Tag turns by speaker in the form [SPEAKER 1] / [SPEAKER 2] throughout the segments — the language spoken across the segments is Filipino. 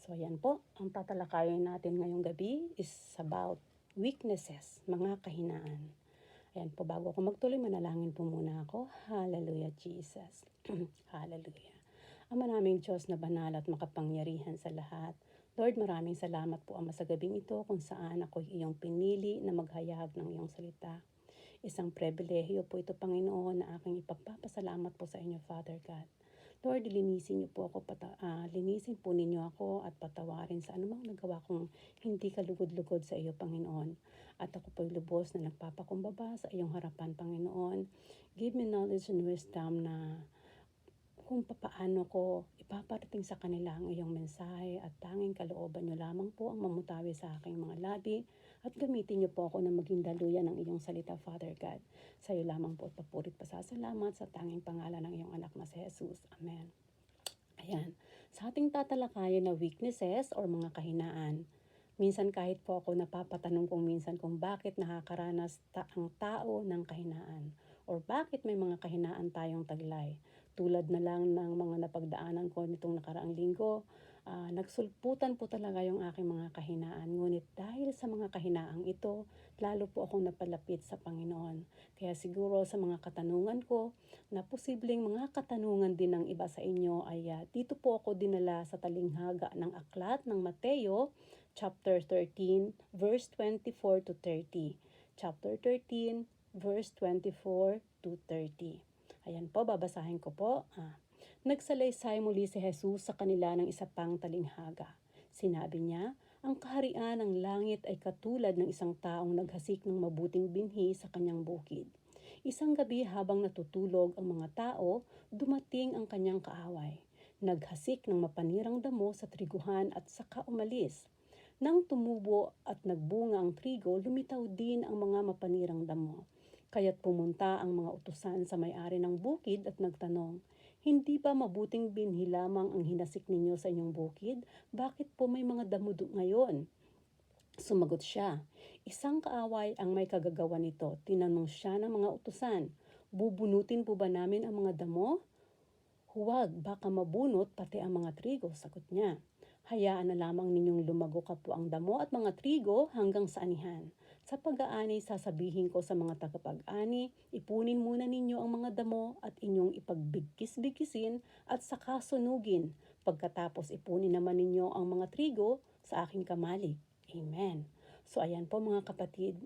[SPEAKER 1] So ayan po, ang tatalakayin natin ngayong gabi is about weaknesses, mga kahinaan. Ayan po, bago ako magtuloy, manalangin po muna ako. Hallelujah, Jesus. Hallelujah. Ama naming Diyos na banal at makapangyarihan sa lahat. Lord, maraming salamat po, Ama, sa gabing ito kung saan ako iyong pinili na maghayag ng iyong salita. Isang pribilehiyo po ito, Panginoon, na aking ipagpapasalamat po sa inyo, Father God. Lord, linisin niyo po ako, linisin po ninyo ako at patawarin sa anumang nagawa kong hindi kalugod-lugod sa iyo, Panginoon. At ako po'y lubos na nagpapakumbaba sa iyong harapan, Panginoon. Give me knowledge and wisdom na kung papaano ko ipaparating sa kanila ang iyong mensahe at tanging kalooban niyo lamang po ang mamutawi sa aking mga labi at gamitin niyo po ako na maging daluyan ng iyong salita, Father God. Sa iyo lamang po at papurit pasasalamat sa tanging pangalan ng iyong anak na si Jesus. Amen. Ayan, sa ating tatalakayin na weaknesses or mga kahinaan. Minsan kahit po ako napapatanong kung bakit nakakaranas ang tao ng kahinaan or bakit may mga kahinaan tayong taglay. Tulad na lang ng mga napagdaanan ko nitong nakaraang linggo, nagsulputan po talaga yung aking mga kahinaan. Ngunit dahil sa mga kahinaang ito, lalo po akong napalapit sa Panginoon. Kaya siguro sa mga katanungan ko, na posibleng mga katanungan din ng iba sa inyo ay dito po ako dinala sa talinghaga ng aklat ng Mateo, chapter 13, verse 24 to 30. Chapter 13, verse 24 to 30. Ayan po, babasahin ko po. Nagsalaysay muli si Jesus sa kanila ng isa pang talinghaga. Sinabi niya, ang kaharian ng langit ay katulad ng isang taong naghasik ng mabuting binhi sa kanyang bukid. Isang gabi habang natutulog ang mga tao, dumating ang kanyang kaaway. Naghasik ng mapanirang damo sa triguhan at saka umalis. Nang tumubo at nagbunga ang trigo, lumitaw din ang mga mapanirang damo. Kaya't pumunta ang mga utusan sa may-ari ng bukid at nagtanong, hindi ba mabuting binhi lamang ang hinasik ninyo sa inyong bukid? Bakit po may mga damo ngayon? Sumagot siya, isang kaaway ang may kagagawa nito. Tinanong siya ng mga utusan, bubunutin po ba namin ang mga damo? Huwag, baka mabunot pati ang mga trigo, sagot niya. Hayaan na lamang ninyong lumago kapwa ang damo at mga trigo hanggang sa anihan. Sa pag-aani, sasabihin ko sa mga tagapag-ani, ipunin muna ninyo ang mga damo at inyong ipagbigkis-bigkisin at saka sunugin. Pagkatapos ipunin naman ninyo ang mga trigo sa aking kamali. Amen. So ayan po mga kapatid,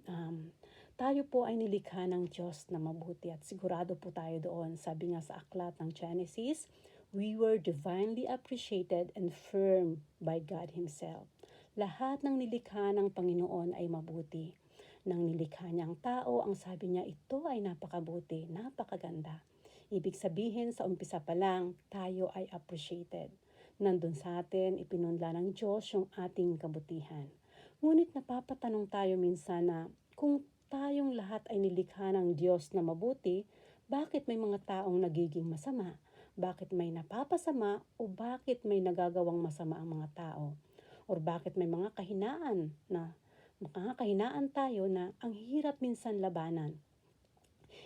[SPEAKER 1] tayo po ay nilikha ng Diyos na mabuti at sigurado po tayo doon. Sabi nga sa aklat ng Genesis, we were divinely appreciated and firm by God Himself. Lahat ng nilikha ng Panginoon ay mabuti. Nang nilikha niya ang tao, ang sabi niya, ito ay napakabuti, napakaganda. Ibig sabihin, sa umpisa pa lang, tayo ay appreciated. Nandun sa atin, ipinunla ng Diyos yung ating kabutihan. Ngunit napapatanong tayo minsan na kung tayong lahat ay nilikha ng Diyos na mabuti, bakit may mga taong nagiging masama? Bakit may napapasama o bakit may nagagawang masama ang mga tao? Or bakit may mga kahinaan tayo na ang hirap minsan labanan?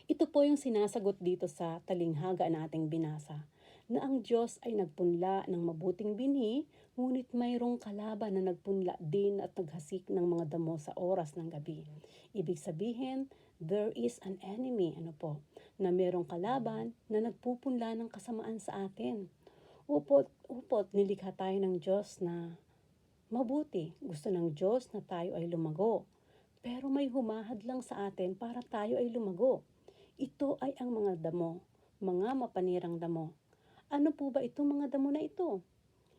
[SPEAKER 1] Ito po yung sinasagot dito sa talinghaga nating binasa, na ang Diyos ay nagpunla ng mabuting binhi, ngunit mayroong kalaban na nagpunla din at naghasik ng mga damo sa oras ng gabi. Ibig sabihin, there is an enemy, na mayroong kalaban na nagpupunla ng kasamaan sa atin. Upot, nilikha tayo ng Diyos na mabuti. Gusto ng Diyos na tayo ay lumago. Pero may humahad lang sa atin para tayo ay lumago. Ito ay ang mga damo, mga mapanirang damo. Ano po ba itong mga damo na ito?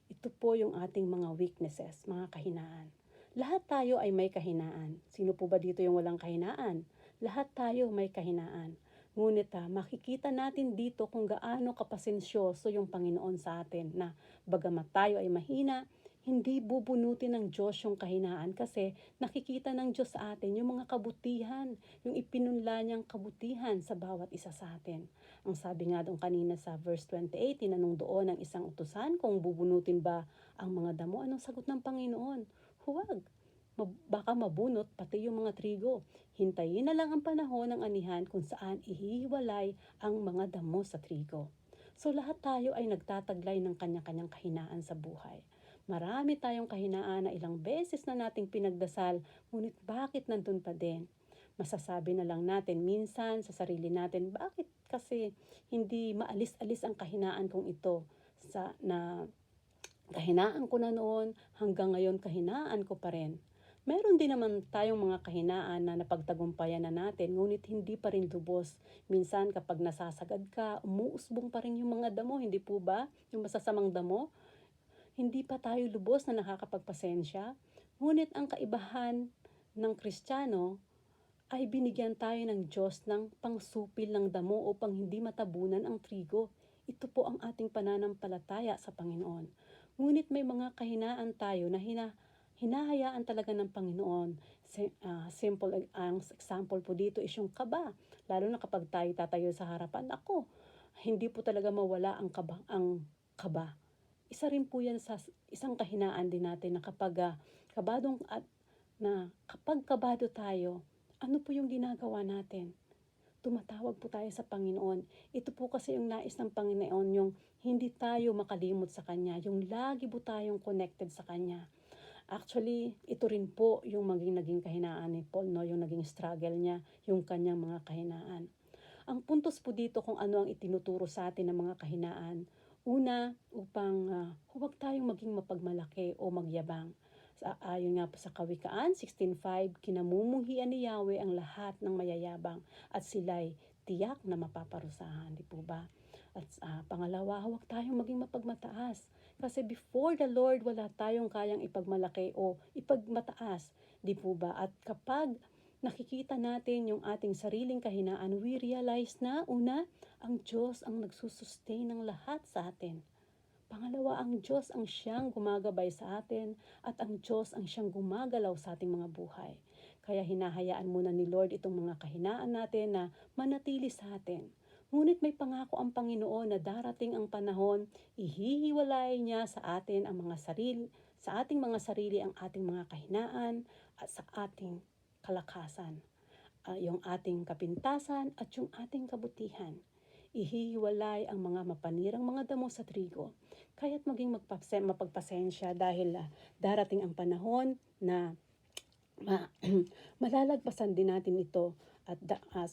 [SPEAKER 1] Ito po yung ating mga weaknesses, mga kahinaan. Lahat tayo ay may kahinaan. Sino po ba dito yung walang kahinaan? Lahat tayo may kahinaan. Ngunit makikita natin dito kung gaano kapasensyoso yung Panginoon sa atin na bagamat tayo ay mahina, hindi bubunutin ng Diyos yung kahinaan kasi nakikita ng Diyos sa atin yung mga kabutihan, yung ipinunla niyang kabutihan sa bawat isa sa atin. Ang sabi nga doon kanina sa verse 28, tinanong doon ng isang utusan kung bubunutin ba ang mga damo. Anong sagot ng Panginoon? Huwag. Baka mabunot pati yung mga trigo. Hintayin na lang ang panahon ng anihan kung saan ihihiwalay ang mga damo sa trigo. So lahat tayo ay nagtataglay ng kanya-kanyang kahinaan sa buhay. Marami tayong kahinaan na ilang beses na nating pinagdasal, ngunit bakit nandun pa din? Masasabi na lang natin minsan sa sarili natin, bakit kasi hindi maalis-alis ang kahinaan kong ito na kahinaan ko na noon, hanggang ngayon kahinaan ko pa rin. Meron din naman tayong mga kahinaan na napagtagumpayan na natin, ngunit hindi pa rin lubos. Minsan kapag nasasagad ka, umuusbong pa rin yung mga damo, hindi po ba? Yung masasamang damo, hindi pa tayo lubos na nakakapagpasensya. Ngunit ang kaibahan ng Kristiyano ay binigyan tayo ng Diyos ng pangsupil ng damo upang hindi matabunan ang trigo. Ito po ang ating pananampalataya sa Panginoon. Ngunit may mga kahinaan tayo na hinahayaan talaga ng Panginoon. Simple ang example po dito is yung kaba. Lalo na kapag tayo tatayo sa harapan, ako, hindi po talaga mawala ang kaba. Isa rin po yan sa isang kahinaan din natin na kapag kapag kabado tayo, ano po yung ginagawa natin? Tumatawag po tayo sa Panginoon. Ito po kasi yung nais ng Panginoon, yung hindi tayo makalimot sa Kanya, yung lagi po tayong connected sa Kanya. Actually, ito rin po yung naging kahinaan ni Paul, no? Yung naging struggle niya, yung kanyang mga kahinaan. Ang puntos po dito kung ano ang itinuturo sa atin ng mga kahinaan. Una, upang huwag tayong maging mapagmalaki o magyabang. Ayon nga po sa Kawikaan 16:5, kinamumuhian ni Yahweh ang lahat ng mayayabang at sila'y tiyak na mapaparusahan. Di po ba? At pangalawa, huwag tayong maging mapagmataas. Kasi before the Lord, wala tayong kayang ipagmalaki o ipagmataas. Di po ba? At kapag nakikita natin yung ating sariling kahinaan, we realize na una, ang Diyos ang nagsusustain ng lahat sa atin. Pangalawa, ang Diyos ang siyang gumagabay sa atin at ang Diyos ang siyang gumagalaw sa ating mga buhay. Kaya hinahayaan muna ni Lord itong mga kahinaan natin na manatili sa atin. Ngunit may pangako ang Panginoon na darating ang panahon, ihihiwalay niya sa atin sa ating mga sarili ang ating mga kahinaan at sa ating kalakasan, yung ating kapintasan at yung ating kabutihan. Ihihiwalay ang mga mapanirang mga damo sa trigo. Kaya't maging mapagpasensya dahil darating ang panahon na malalagpasan din natin ito at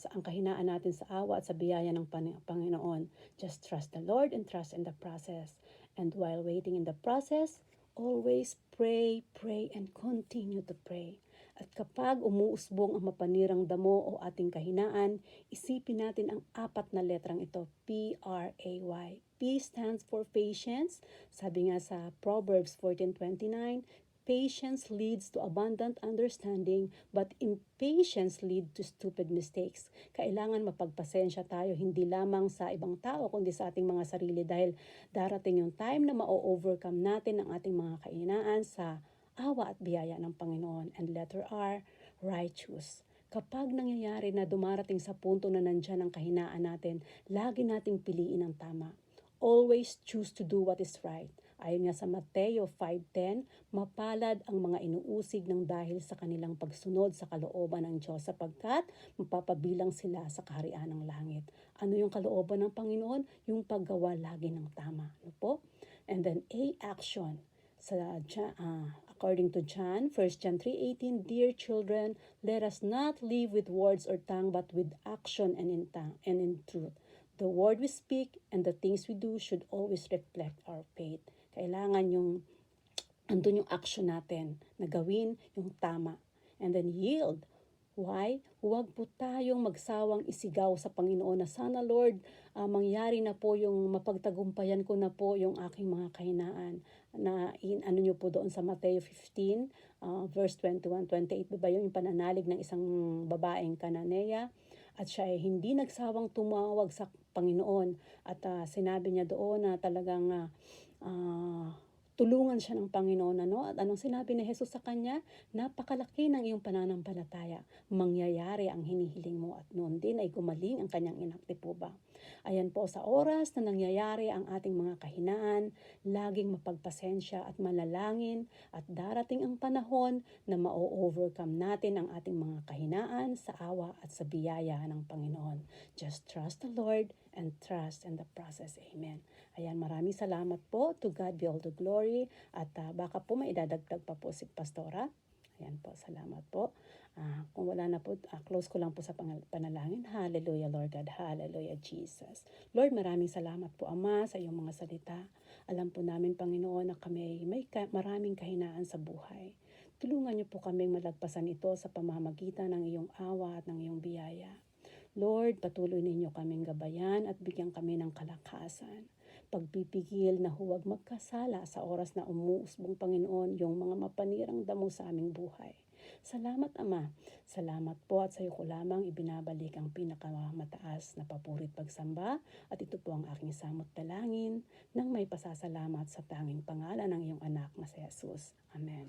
[SPEAKER 1] ang kahinaan natin sa awa at sa biyaya ng Panginoon. Just trust the Lord and trust in the process. And while waiting in the process, always pray, pray, and continue to pray. At kapag umuusbong ang mapanirang damo o ating kahinaan, isipin natin ang 4 na letrang ito, P-R-A-Y. P stands for patience. Sabi nga sa Proverbs 14:29, patience leads to abundant understanding, but impatience leads to stupid mistakes. Kailangan mapagpasensya tayo, hindi lamang sa ibang tao, kundi sa ating mga sarili dahil darating yung time na ma-overcome natin ang ating mga kahinaan sa awa at biyaya ng Panginoon. And letter R, righteous. Kapag nangyayari na dumarating sa punto na nandyan ang kahinaan natin, lagi nating piliin ang tama. Always choose to do what is right. Ayon nga sa Mateo 5:10, mapalad ang mga inuusig ng dahil sa kanilang pagsunod sa kalooban ng Diyos sapagkat mapapabilang sila sa kaharian ng langit. Ano yung kalooban ng Panginoon? Yung paggawa lagi ng tama. Ano po? And then A, action. According to John, 1 John 3:18, dear children, let us not live with words or tongue, but with action and in truth. The word we speak and the things we do should always reflect our faith. Kailangan andun yung action natin na gawin yung tama. And then yield. Why? Huwag po tayong magsawang isigaw sa Panginoon na sana Lord, mangyari na po yung mapagtagumpayan ko na po yung aking mga kahinaan. Ano nyo po doon sa Mateo 15, verse 21-28, diba yung pananalig ng isang babaeng Kananea? At siya ay hindi nagsawang tumawag sa Panginoon. At sinabi niya doon na talagang tulungan siya ng Panginoon. At anong sinabi ni Jesus sa kanya? Napakalaki ng iyong pananampalataya. Mangyayari ang hinihiling mo. At noon din ay gumaling ang kanyang anak. Di po ba? Ayan po, sa oras na nangyayari ang ating mga kahinaan, laging mapagpasensya at manalangin at darating ang panahon na ma-overcome natin ang ating mga kahinaan sa awa at sa biyaya ng Panginoon. Just trust the Lord and trust in the process. Amen. Ayan, maraming salamat po. To God be all the glory. At baka po may idadagdag pa po si Pastora. Ayan po, salamat po. Kung wala na po, close ko lang po sa panalangin. Hallelujah, Lord God. Hallelujah, Jesus. Lord, maraming salamat po, Ama, sa iyong mga salita. Alam po namin, Panginoon, na kami may maraming kahinaan sa buhay. Tulungan niyo po kaming malagpasan ito sa pamamagitan ng iyong awa at ng iyong biyaya. Lord, patuloy ninyo kaming gabayan at bigyan kami ng kalakasan. Pagpipigil na huwag magkasala sa oras na umuusbong, Panginoon, yung mga mapanirang damo sa aming buhay. Salamat, Ama. Salamat po at sa iyo ko lamang ibinabalik ang pinakamataas na papurit pagsamba at ito po ang aking samot dalangin nang may pasasalamat sa tanging pangalan ng iyong anak na si Jesus. Amen.